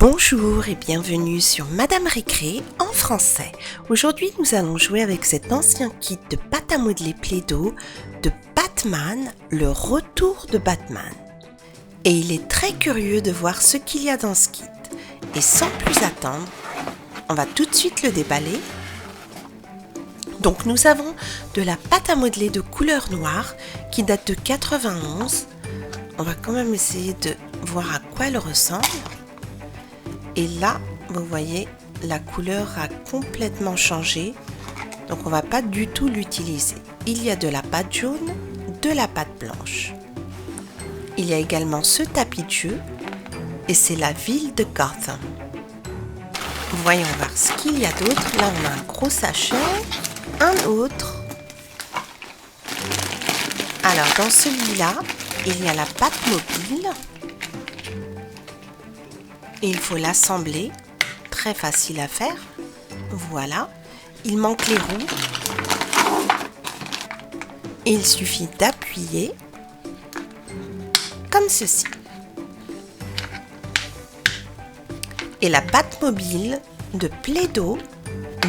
Bonjour et bienvenue sur Madame Récré en français. Aujourd'hui, nous allons jouer avec cet ancien kit de pâte à modeler Play-Doh de Batman, le retour de Batman. Et il est très curieux de voir ce qu'il y a dans ce kit. Et sans plus attendre, on va tout de suite le déballer. Donc nous avons de la pâte à modeler de couleur noire qui date de 91. On va quand même essayer de voir à quoi elle ressemble. Et là, vous voyez, la couleur a complètement changé. Donc on ne va pas du tout l'utiliser. Il y a de la pâte jaune, de la pâte blanche. Il y a également ce tapis de jeu et c'est la ville de Gotham. Voyons voir ce qu'il y a d'autre. Là, on a un gros sachet, un autre. Alors, dans celui-là, il y a la pâte mobile. Et il faut l'assembler, très facile à faire. Voilà, il manque les roues. Et il suffit d'appuyer comme ceci. Et la pâte mobile de Play-Doh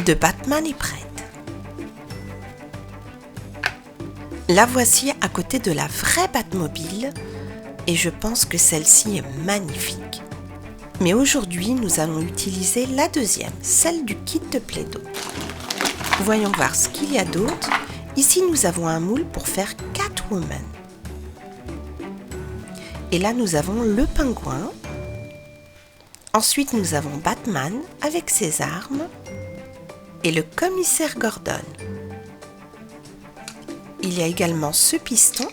de Batman est prête. La voici à côté de la vraie Batmobile et je pense que celle-ci est magnifique. Mais aujourd'hui, nous allons utiliser la deuxième, celle du kit de Play-Doh. Voyons voir ce qu'il y a d'autre. Ici, nous avons un moule pour faire Catwoman. Et là, nous avons le pingouin. Ensuite, nous avons Batman avec ses armes et le commissaire Gordon. Il y a également ce piston.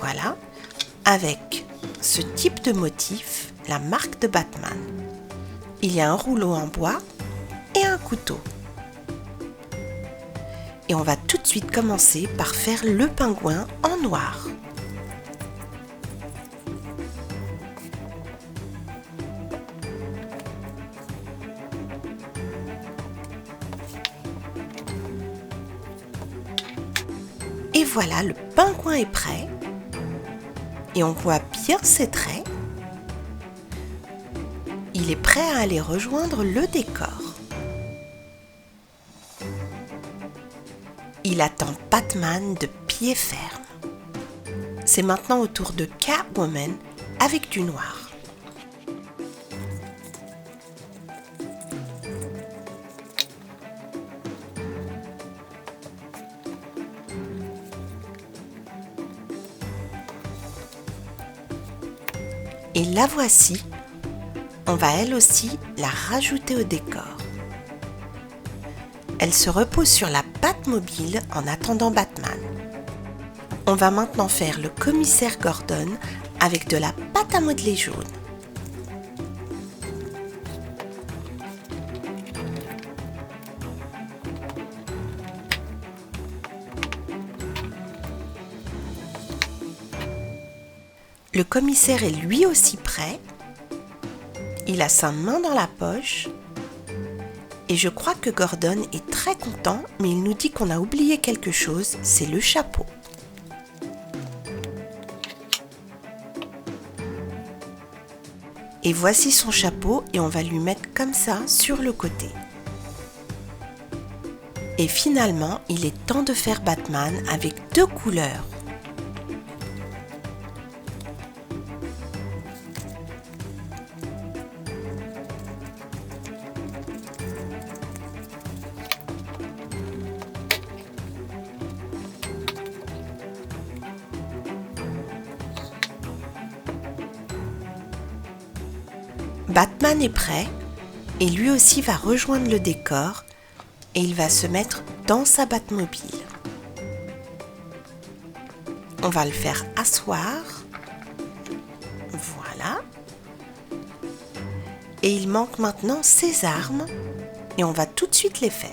Voilà. Avec ce type de motif, la marque de Batman. Il y a un rouleau en bois et un couteau. Et on va tout de suite commencer par faire le pingouin en noir. Et voilà, le pingouin est prêt. Et on voit bien ses traits. Il est prêt à aller rejoindre le décor. Il attend Batman de pied ferme. C'est maintenant au tour de Catwoman avec du noir. Et la voici, on va elle aussi la rajouter au décor. Elle se repose sur la pâte mobile en attendant Batman. On va maintenant faire le commissaire Gordon avec de la pâte à modeler jaune. Le commissaire est lui aussi prêt. Il a sa main dans la poche. Et je crois que Gordon est très content, mais il nous dit qu'on a oublié quelque chose, c'est le chapeau. Et voici son chapeau et on va lui mettre comme ça sur le côté. Et finalement, il est temps de faire Batman avec deux couleurs. Batman est prêt et lui aussi va rejoindre le décor et il va se mettre dans sa Batmobile. On va le faire asseoir. Voilà. Et il manque maintenant ses armes et on va tout de suite les faire.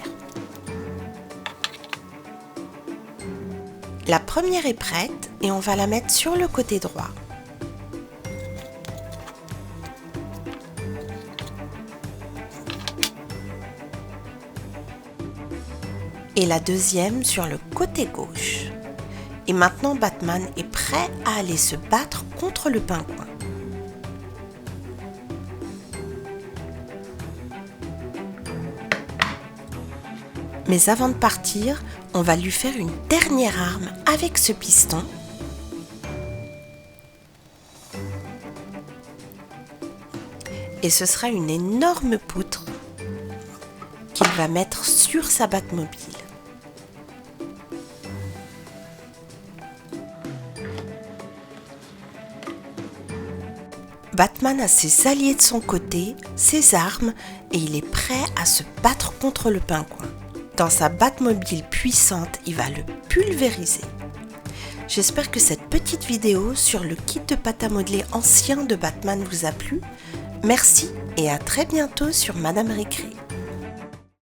La première est prête et on va la mettre sur le côté droit. Et la deuxième sur le côté gauche. Et maintenant Batman est prêt à aller se battre contre le pingouin. Mais avant de partir, on va lui faire une dernière arme avec ce piston. Et ce sera une énorme poutre qu'il va mettre sur sa Batmobile. Batman a ses alliés de son côté, ses armes, et il est prêt à se battre contre le pingouin. Dans sa Batmobile puissante, il va le pulvériser. J'espère que cette petite vidéo sur le kit de pâte à modeler ancien de Batman vous a plu. Merci et à très bientôt sur Madame Récré.